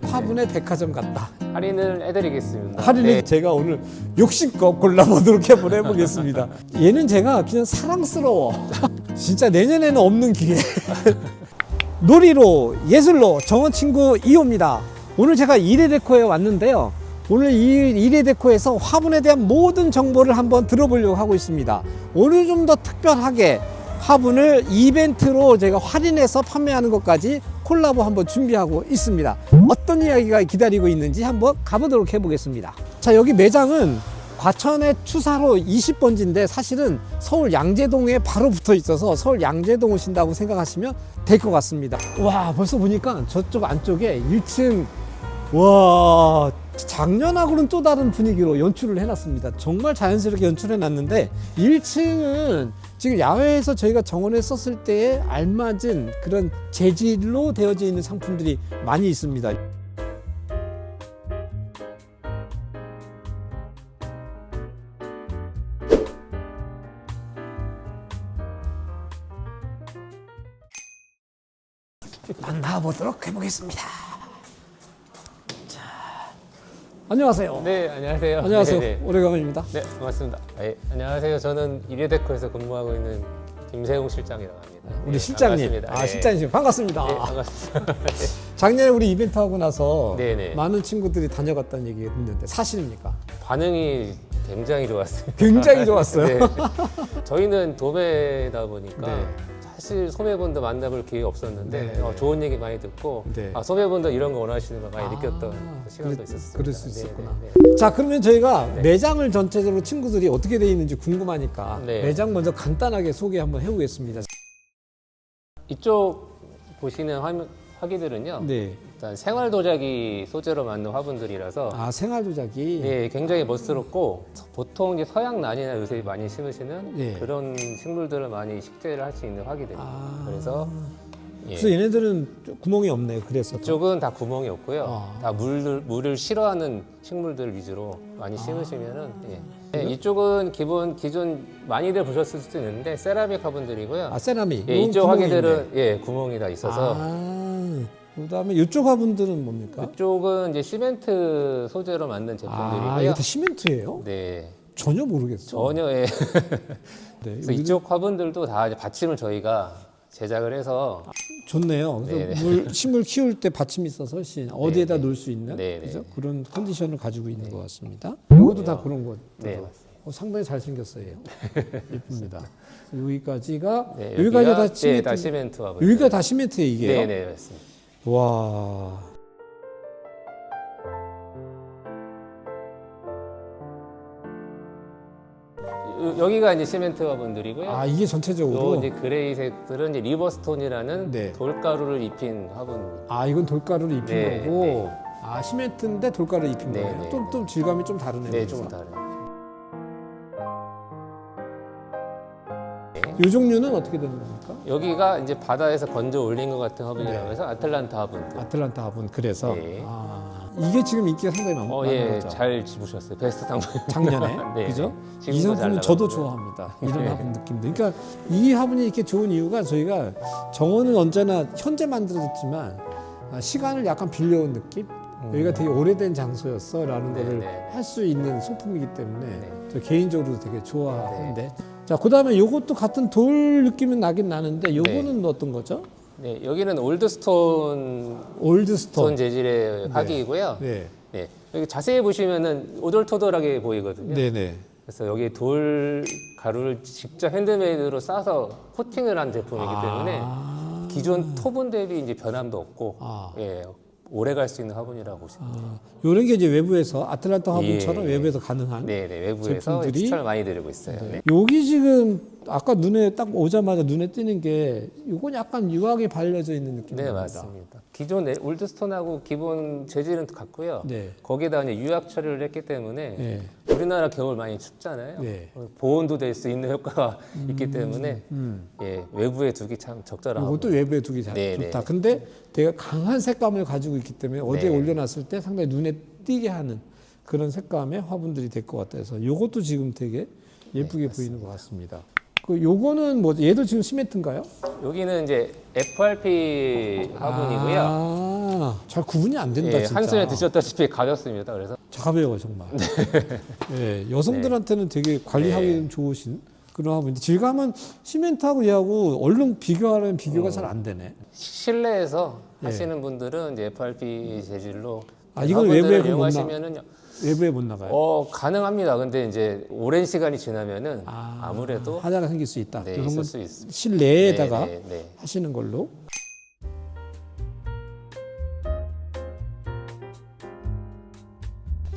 화분의 백화점 같다. 할인을 해드리겠습니다. 할인을 네. 제가 오늘 욕심껏 골라보도록 해보겠습니다. 얘는 제가 그냥 사랑스러워. 진짜 내년에는 없는 기회. 놀이로 예술로 정원 친구 2호입니다. 오늘 제가 이레데코에 왔는데요. 오늘 이 이레데코에서 화분에 대한 모든 정보를 한번 들어보려고 하고 있습니다. 오늘 좀 더 특별하게 화분을 이벤트로 제가 할인해서 판매하는 것까지 콜라보 한번 준비하고 있습니다. 어떤 이야기가 기다리고 있는지 한번 가보도록 해보겠습니다. 자, 여기 매장은 과천의 추사로 20번지인데 사실은 서울 양재동에 바로 붙어 있어서 서울 양재동 오신다고 생각하시면 될 것 같습니다. 와, 벌써 보니까 저쪽 안쪽에 1층, 와, 작년하고는 또 다른 분위기로 연출을 해놨습니다. 정말 자연스럽게 연출해놨는데 1층은 지금 야외에서 저희가 정원에 썼을 때에 알맞은 그런 재질로 되어져 있는 상품들이 많이 있습니다. 만나보도록 해보겠습니다. 자, 안녕하세요. 네, 안녕하세요. 안녕하세요. 네, 네. 오래간만입니다. 네, 반갑습니다. 네, 안녕하세요. 저는 이레데코에서 근무하고 있는 김세웅 실장이라고 합니다. 우리 네, 실장님. 반갑습니다. 아, 네. 실장님 반갑습니다. 네, 반갑습니다. 작년에 우리 이벤트 하고 나서 네네. 많은 친구들이 다녀갔다는 얘기 듣는데 사실입니까? 반응이 굉장히 좋았어요. 굉장히 좋았어요. 네. 저희는 도매다 보니까 네. 사실 소매분도 만나볼 기회가 없었는데 네. 좋은 얘기 많이 듣고 네. 아, 소매분도 이런 거 원하시는 걸 많이 아, 느꼈던 시간도 그래- 있었습니다. 그럴 수 네, 있었구나. 네, 네. 자, 그러면 저희가 네. 매장을 전체적으로 친구들이 어떻게 되어 있는지 궁금하니까 네. 매장 먼저 간단하게 소개 한번 해보겠습니다. 이쪽 보시는 화기들은요. 네. 일단 생활 도자기 소재로 만든 화분들이라서 아, 생활 도자기. 네, 굉장히 멋스럽고 보통 이제 서양 난이나 요새 많이 심으시는 네. 그런 식물들을 많이 식재를 할 수 있는 화기들입니다. 아. 그래서 예. 그래서 얘네들은 구멍이 없네. 그래서 이쪽은 다 구멍이 없고요. 아. 다 물을 싫어하는 식물들 위주로 많이 심으시면은 예. 네, 이쪽은 기존 많이들 보셨을 수도 있는데 세라믹 화분들이고요. 아, 세라믹. 예, 이건 이쪽 구멍이 화기들은 있네. 예, 구멍이 다 있어서 그다음에 이쪽 화분들은 뭡니까? 이쪽은 이제 시멘트 소재로 만든 제품들이고요. 아, 이거 다 시멘트예요? 네, 전혀 모르겠어. 전혀 예. 네, 그래서 이쪽 화분들도 다 이제 받침을 저희가 제작을 해서 좋네요. 그래서 식물 키울 때 받침이 있어서 훨씬 어디에다 놓을 수 있는 네네. 그죠? 그런 컨디션을 가지고 있는 것 같습니다. 이것도 다 그런 것. 네, 상당히 잘 생겼어요. 예쁩니다. 여기까지가 네, 여기까지 여기가, 다 네, 시멘트. 다 시멘트 화분. 여기가 다 시멘트예요, 이게요? 네, 네, 맞습니다. 와. 여기가 이제 시멘트 화분들이고요. 아, 이게 전체적으로. 요 이제 그레이색들은 이제 리버스톤이라는 네. 돌가루를 입힌 화분입니다. 아, 이건 돌가루를 입힌 네, 거고. 네. 아, 시멘트인데 돌가루 입힌 네, 거예요. 네. 좀 질감이 좀 다르네요. 네, 그래서. 조금 다르요. 이 종류는 어떻게 되는 겁니까? 여기가 이제 바다에서 건져 올린 것 같은 화분이라고 네. 해서 아틀란타 화분들. 아틀란타 화분. 그래서 네. 아, 이게 지금 인기가 상당히 많은 예, 거죠. 잘 집으셨어요. 베스트 상품. 작년에 네, 그죠? 네. 이 지금도 잘 상품은 저도 나가고요. 좋아합니다. 이런 네. 화분 느낌도. 그러니까 이 화분이 이렇게 좋은 이유가 저희가 정원은 언제나 현재 만들어졌지만 시간을 약간 빌려온 느낌. 여기가 되게 오래된 장소였어라는 네, 거를 네. 할 수 있는 소품이기 때문에 네. 저 개인적으로 되게 좋아하는데. 자, 그다음에 요것도 같은 돌 느낌은 나긴 나는데 요거는 어떤 거죠? 네, 여기는 올드스톤 올드스톤. 재질의 화기이고요. 네. 네, 여기 자세히 보시면은 오돌토돌하게 보이거든요. 네네. 그래서 여기 돌 가루를 직접 핸드메이드로 싸서 코팅을 한 제품이기 때문에 아. 기존 토분 대비 이제 변함도 없고 아. 예, 오래 갈 수 있는 화분이라고 보시면 돼요. 요런 게 이제 외부에서 아틀란타 화분처럼 예. 외부에서 가능한. 네, 네, 외부에서 제품들이- 추천을 많이 드리고 있어요. 네. 여기 지금 아까 눈에 딱 오자마자 눈에 띄는 게 이건 약간 유화가 발려져 있는 느낌이 네, 납니다. 맞습니다. 기존 올드스톤하고 기본 재질은 같고요. 네. 거기다 이제 유약 처리를 했기 때문에 네. 우리나라 겨울 많이 춥잖아요. 네. 보온도 될 수 있는 효과가 있기 때문에 예, 외부에 두기 참 적절하고. 이것도 외부에 두기 네, 좋다. 네. 근데 되게 강한 색감을 가지고 있기 때문에 어디에 네. 올려놨을 때 상당히 눈에 띄게 하는 그런 색감의 화분들이 될 것 같아서 이것도 지금 되게 예쁘게 보이는 것 같습니다. 그 요거는 뭐 얘도 지금 시멘트인가요? 여기는 이제 FRP 화분이고요. 아, 진짜 잘 구분이 안 된다. 예, 진짜. 한 손에 드셨다시피 가볍습니다. 그래서 가벼워 정말. 예, 여성들한테는 되게 관리하기 좋으신 그런 화분인데 질감은 시멘트하고 얘하고 얼른 비교하려면 비교가 잘 안 되네. 실내에서 예. 하시는 분들은 이제 FRP 재질로 아, 이건 화분들을 외부에 못 이용하시면은 외부에 못 나가요. 가능합니다. 근데 이제 오랜 시간이 지나면은 아무래도 하자가 생길 수 있다. 네, 이런 있을 건 수 있습니다. 실내에다가 네. 하시는 걸로.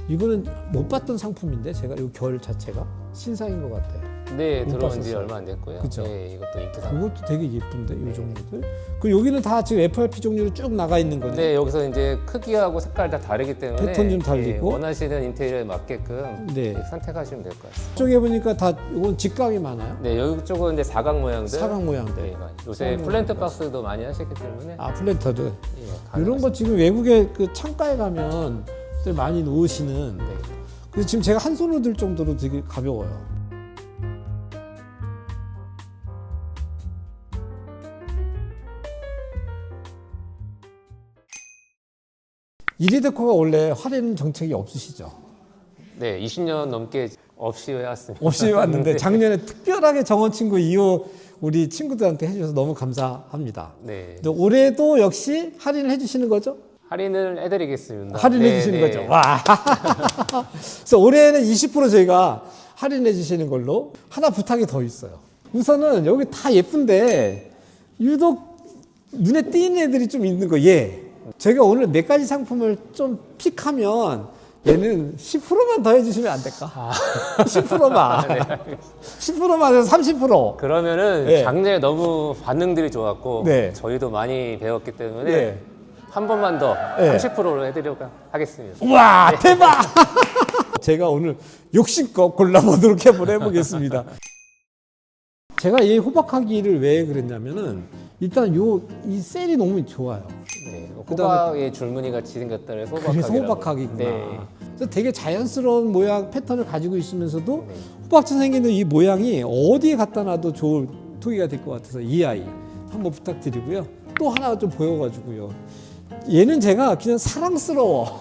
이거는 못 봤던 상품인데 제가 이 결 자체가 신상인 것 같아요. 네, 못 들어온 지 봤었어요. 얼마 안 됐고요. 그쵸. 네, 이것도 인기 상품. 이것도 되게 예쁜데 이 종류들. 그 여기는 다 지금 FRP 종류로 쭉 나가 있는 거네. 네, 여기서 이제 크기하고 색깔 다 다르기 때문에 패턴 좀 달리고. 원하시는 인테리어에 맞게끔 네. 선택하시면 될 것 같습니다. 이쪽에 보니까 다 이건 직각이 많아요. 네, 이쪽은 이제 사각 모양들. 사각 모양들. 네, 요새 사각 플랜트 모양들. 박스도 많이 하시기 때문에 아 플랜터들. 예, 이런 거 지금 외국에 그 창가에 가면 들 많이 놓으시는. 네. 그래서 지금 제가 한 손으로 들 정도로 되게 가벼워요. 이리데코가 원래 할인 정책이 없으시죠? 네, 20년 넘게 없이 해왔습니다. 없이 왔는데 작년에 특별하게 정원 친구 2호 우리 친구들한테 해주셔서 너무 감사합니다. 네, 근데 올해도 역시 할인을 해주시는 거죠? 할인을 해드리겠습니다. 할인해 네, 주시는 네. 거죠. 와. 그래서 올해는 20% 저희가 할인해 주시는 걸로. 하나 부탁이 더 있어요. 우선은 여기 다 예쁜데 유독 눈에 띄는 애들이 좀 있는 거. 예. 제가 오늘 몇 가지 상품을 좀 픽하면 얘는 10%만 더 해주시면 안 될까? 10%만. 10%만 해서 30%. 그러면은 네. 작년에 너무 반응들이 좋았고 네. 저희도 많이 배웠기 때문에 네. 한 번만 더 네. 30%로 해드리려고 하겠습니다. 우와, 대박! 제가 오늘 욕심껏 골라보도록 한번 해보겠습니다. 제가 이 호박하기를 왜 그랬냐면은 일단 이 셀이 너무 좋아요. 네, 그다음에- 호박의 줄무늬 같이 생겼다 그래서 그래서 호박하기라고. 호박하기구나. 네. 그래서 되게 자연스러운 모양 패턴을 가지고 있으면서도 네. 호박처럼 생기는 이 모양이 어디에 갖다 놔도 좋을 토기가 될 것 같아서 이 아이 한번 부탁드리고요. 또 하나 좀 보여가지고요. 얘는 제가 그냥 사랑스러워.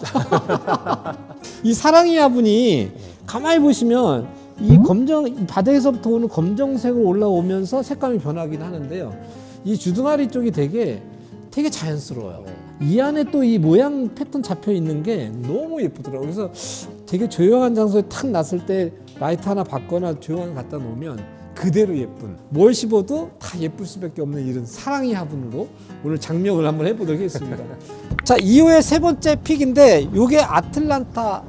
이 사랑이 화분이 가만히 보시면 이 이 바닥에서부터 오는 검정색으로 올라오면서 색감이 변하긴 하는데요. 이 주둥아리 쪽이 되게 자연스러워요. 네. 이 안에 또 이 모양 패턴 잡혀 있는 게 너무 예쁘더라고요. 그래서 되게 조용한 장소에 탁 놨을 때 라이트 하나 받거나 조용한 거 갖다 놓으면 그대로 예쁜, 뭘 씹어도 다 예쁠 수밖에 없는 이런 사랑이 화분으로 오늘 장명을 한번 해보도록 하겠습니다. 자, 2호의 세 번째 픽인데 이게 아틀란타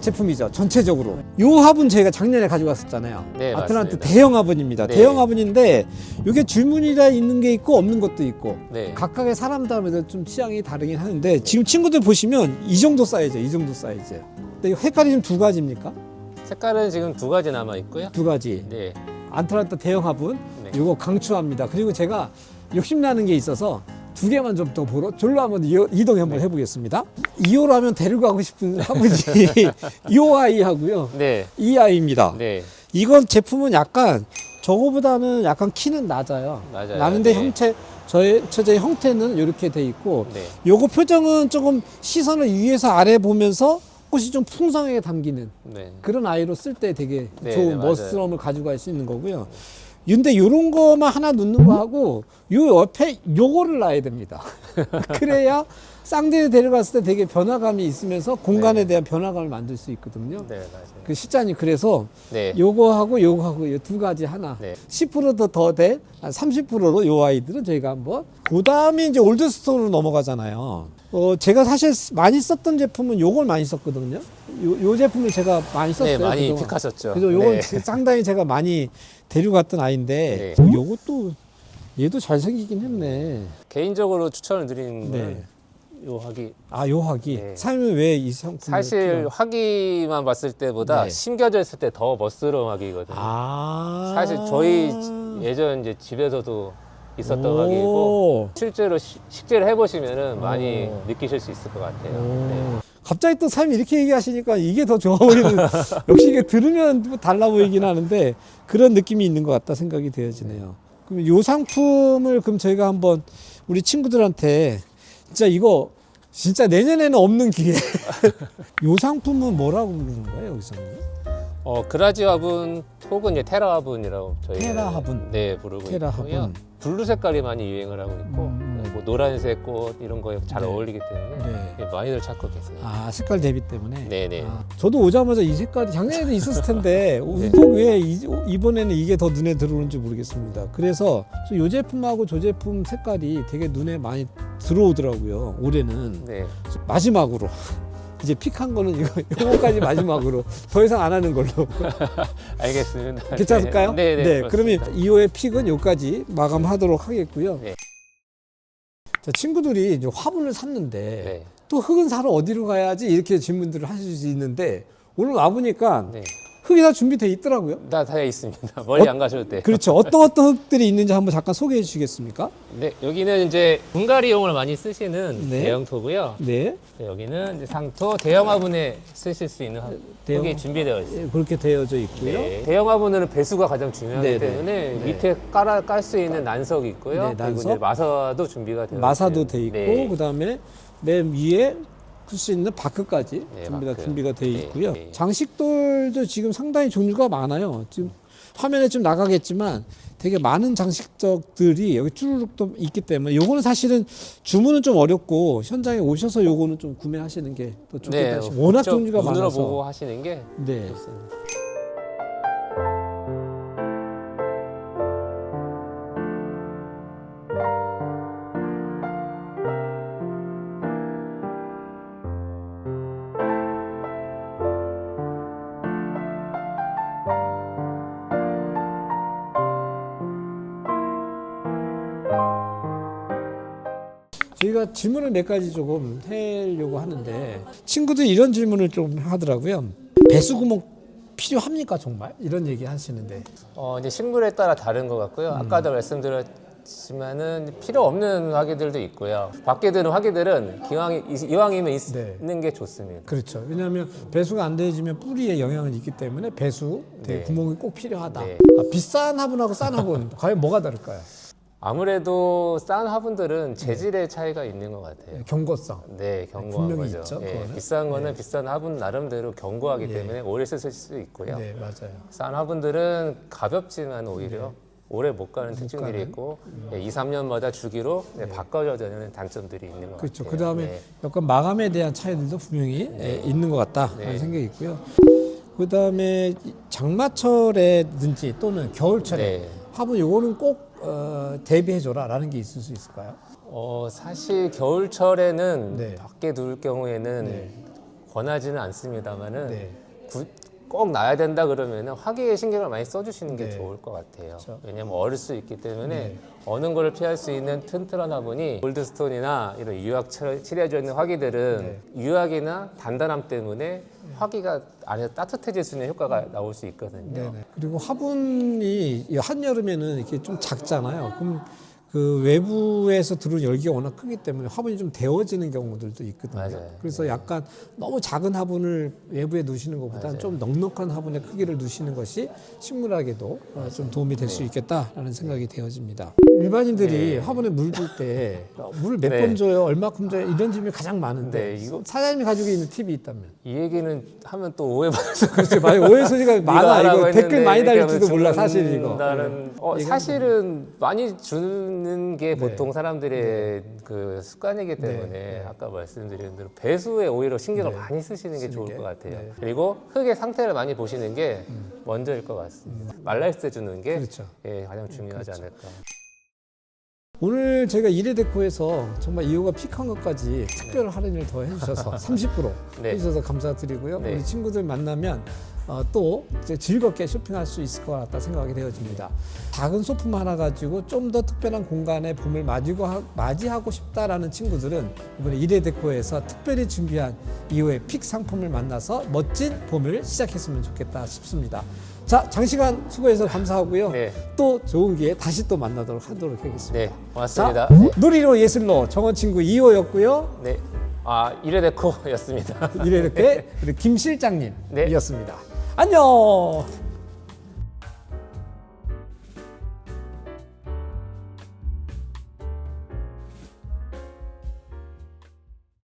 제품이죠. 전체적으로. 이 화분 저희가 작년에 가져갔었잖아요. 네, 아틀란타 맞습니다. 대형 화분입니다. 네. 대형 화분인데 이게 줄무늬가 있는 게 있고 없는 것도 있고 네. 각각의 사람들마다 좀 취향이 다르긴 하는데 지금 친구들 보시면 이 정도 사이즈, 이 정도 사이즈. 근데 색깔이 지금 두 가지입니까? 색깔은 지금 두 가지 남아 있고요. 두 가지. 네. 아틀란타 대형 화분. 네. 이거 강추합니다. 그리고 제가 욕심나는 게 있어서 두 개만 좀 더 보러 졸로 한번 이동 한번 해보겠습니다. 2호로 하면 데리고 가고 싶은 화분이 이 아이 하고요. 네. 이 아이입니다. 네. 이건 제품은 약간 저거보다는 약간 키는 낮아요. 맞아요. 나는데 네. 저의 형태는 이렇게 돼 있고 네. 요거 표정은 조금 시선을 위에서 아래 보면서 꽃이 좀 풍성하게 담기는 네. 그런 아이로 쓸 때 되게 네, 좋은 네, 맞아요. 멋스러움을 가지고 갈 수 있는 거고요. 근데 요런 거만 하나 넣는 거 하고 요 옆에 요거를 놔야 됩니다. 그래야 쌍둥이 데려갔을 때 되게 변화감이 있으면서 공간에 네. 대한 변화감을 만들 수 있거든요. 네, 맞아요. 그 실장님 그래서 네. 요거하고 요거하고 이 두 가지 하나 네. 10% 더 된 30%로 요 아이들은 저희가 한번 그 다음에 이제 올드스톤으로 넘어가잖아요. 제가 사실 많이 썼던 제품은 요걸 많이 썼거든요. 요 제품을 제가 많이 썼어요. 네, 많이 그동안. 픽하셨죠. 그래서 요건 네. 상당히 제가 많이 데려갔던 아이인데 네. 요것도 얘도 잘생기긴 했네. 개인적으로 추천을 드리는 네. 건 요 화기. 아, 요 화기. 네. 사장님은 왜 이 상품? 사실 화기만 봤을 때보다 네. 심겨져 있을 때 더 멋스러운 화기거든요. 아. 사실 저희 예전 이제 집에서도 있었던 오. 화기이고 실제로 식재를 해보시면은 많이 오. 느끼실 수 있을 것 같아요. 네. 오. 갑자기 또 사장님이 이렇게 얘기하시니까 이게 더 좋아 보이는 역시 이게 들으면 또 달라 보이긴 하는데 그런 느낌이 있는 것 같다 생각이 되어지네요. 그럼 이 상품을 그럼 저희가 한번 우리 친구들한테 진짜 이거 진짜 내년에는 없는 기회. 요 상품은 뭐라고 부르는 거예요, 여기서는? 그라지 화분 혹은 이제 테라 화분이라고 저희 테라 화분. 네 부르고 테라 있고요. 화분. 블루 색깔이 많이 유행을 하고 있고 뭐 노란색 꽃 이런 거에 잘 네. 어울리기 때문에 네. 예, 많이들 찾고 계세요. 아, 색깔 대비 때문에. 네네. 저도 오자마자 이 색깔이 작년에도 있었을 텐데 또 왜 이번에는 이게 더 눈에 들어오는지 모르겠습니다. 그래서 이 제품하고 저 제품 색깔이 되게 눈에 많이 들어오더라고요. 올해는. 네. 마지막으로 이제 픽한 거는 이거까지 마지막으로 더 이상 안 하는 걸로. 알겠습니다. 괜찮을까요? 네. 그러면 2호의 픽은 여기까지 마감하도록 하겠고요. 네. 자, 친구들이 이제 화분을 샀는데 네. 또 흙은 사러 어디로 가야지 이렇게 질문들을 하실 수 있는데 오늘 와보니까 네. 흙이 다 준비되어 있더라고요. 다 있습니다. 멀리 안 가셔도 돼요. 그렇죠. 어떤 흙들이 있는지 한번 잠깐 소개해 주시겠습니까? 네, 여기는 이제 분갈이용을 많이 쓰시는 네. 대형토고요. 네. 네, 여기는 이제 상토 대형 화분에 쓰실 수 있는 대형- 흙이 준비되어 있습니다. 예, 그렇게 되어져 있고요. 네. 대형 화분은 배수가 가장 중요하기 네, 네. 때문에 네. 밑에 깔 수 있는 난석이 있고요. 네, 그리고 난석. 이제 마사도 준비가 되어 마사도 있어요. 돼 있고 네. 그다음에 맨 위에 풀 수 있는 바크까지 네, 준비가 바크. 돼 네, 있고요. 네. 장식들도 지금 상당히 종류가 많아요. 지금 화면에 좀 나가겠지만 되게 많은 장식적들이 여기 쭈루룩 또 있기 때문에 요거는 사실은 주문은 좀 어렵고 현장에 오셔서 요거는 좀 구매하시는 게 더 좋겠다. 싶어요. 워낙 직접 종류가 눈으로 많아서. 보고 하시는 게 네. 좋습니다. 저희가 질문을 몇 가지 조금 하려고 하는데 친구들이 이런 질문을 좀 하더라고요. 배수구멍 필요합니까 정말? 이런 얘기 하시는데 이제 식물에 따라 다른 것 같고요. 아까도 말씀드렸지만은 필요 없는 화기들도 있고요. 밖에 드는 화기들은 이왕이면 네. 있는 게 좋습니다. 그렇죠. 왜냐하면 배수가 안 되어지면 뿌리에 영향을 있기 때문에 배수 네. 구멍이 꼭 필요하다. 네. 비싼 화분하고 싼 화분 과연 뭐가 다를까요? 아무래도 싼 화분들은 재질의 차이가 있는 것 같아요. 경고성. 네, 견고한 분명히 거죠. 있죠, 예, 그거는. 비싼 거는 비싼 화분 나름대로 견고하기 예. 때문에 오래 쓰실 수 있고요. 네, 맞아요. 싼 화분들은 가볍지만 오히려 오래 못 가는 특징들이 가는. 있고 2, 3년마다 주기로 바꿔줘야 되는 단점들이 있는 것 그렇죠. 같아요. 그 다음에 네. 약간 마감에 대한 차이들도 분명히 있는 것 같다라는 네. 생각이 있고요. 그 다음에 장마철에든지 또는 겨울철에 네. 화분 요거는 꼭 대비해줘라라는 게 있을 수 있을까요? 사실 겨울철에는 네. 밖에 둘 경우에는 네. 권하지는 않습니다만은 네. 꼭 놔야 된다 그러면은 화기에 신경을 많이 써주시는 게 네. 좋을 것 같아요. 그렇죠. 왜냐면 얼을 수 있기 때문에 네. 어는 거를 피할 수 있는 튼튼한 화분이 골드스톤이나 이런 유약 칠해져 있는 화기들은 네. 유약이나 단단함 때문에 화기가 안에서 따뜻해질 수 있는 효과가 나올 수 있거든요. 네네. 그리고 화분이 한여름에는 이렇게 좀 작잖아요. 그럼 그 외부에서 들어온 열기가 워낙 크기 때문에 화분이 좀 데워지는 경우들도 있거든요. 맞아요. 그래서 약간 너무 작은 화분을 외부에 두시는 것보다는 맞아요. 좀 넉넉한 화분의 크기를 두시는 것이 식물학에도 좀 도움이 될 수 있겠다라는 생각이 되어집니다. 일반인들이 네. 화분에 물 줄 때 물을 몇 네. 번 줘요, 얼마큼 줘요 이런 질문이 가장 많은데 네, 이거- 사장님이 가지고 있는 팁이 있다면 이 얘기는 하면 또 오해받아서 그렇지 많이 오해 소리가 많아. 하라고 이거 댓글 했는데 많이 이렇게 달릴지도 하면 몰라 사실 이거. 죽는다는- 예. 사실은 많이 주는 게 네. 보통 사람들의 그 습관이기 때문에 아까 말씀드린 대로 배수에 오히려 신경을 네. 많이 쓰시는 게 쓰는 좋을 게. 것 같아요. 네. 그리고 흙의 상태를 많이 보시는 게 먼저일 것 같습니다. 말라있을 때 주는 게 그렇죠. 가장 중요하지 않을까. 오늘 제가 이레데코에서 정말 이호가 픽한 것까지 특별 할인을 더 해주셔서 30% 네. 해주셔서 감사드리고요. 네. 우리 친구들 만나면 또 이제 즐겁게 쇼핑할 수 있을 것 같다 생각이 되어집니다. 작은 소품 하나 가지고 좀 더 특별한 공간에 봄을 맞이하고 싶다라는 친구들은 이번에 이레데코에서 특별히 준비한 이호의 픽 상품을 만나서 멋진 봄을 시작했으면 좋겠다 싶습니다. 자, 장시간 수고해서 감사하고요. 네. 또 좋은 기회에 다시 또 만나도록 하도록 하겠습니다. 네, 고맙습니다. 자, 놀이로 예술로 정원 친구 2호였고요. 네. 이레데코였습니다. 이렇게 그리고 김 실장님이었습니다. 네. 안녕.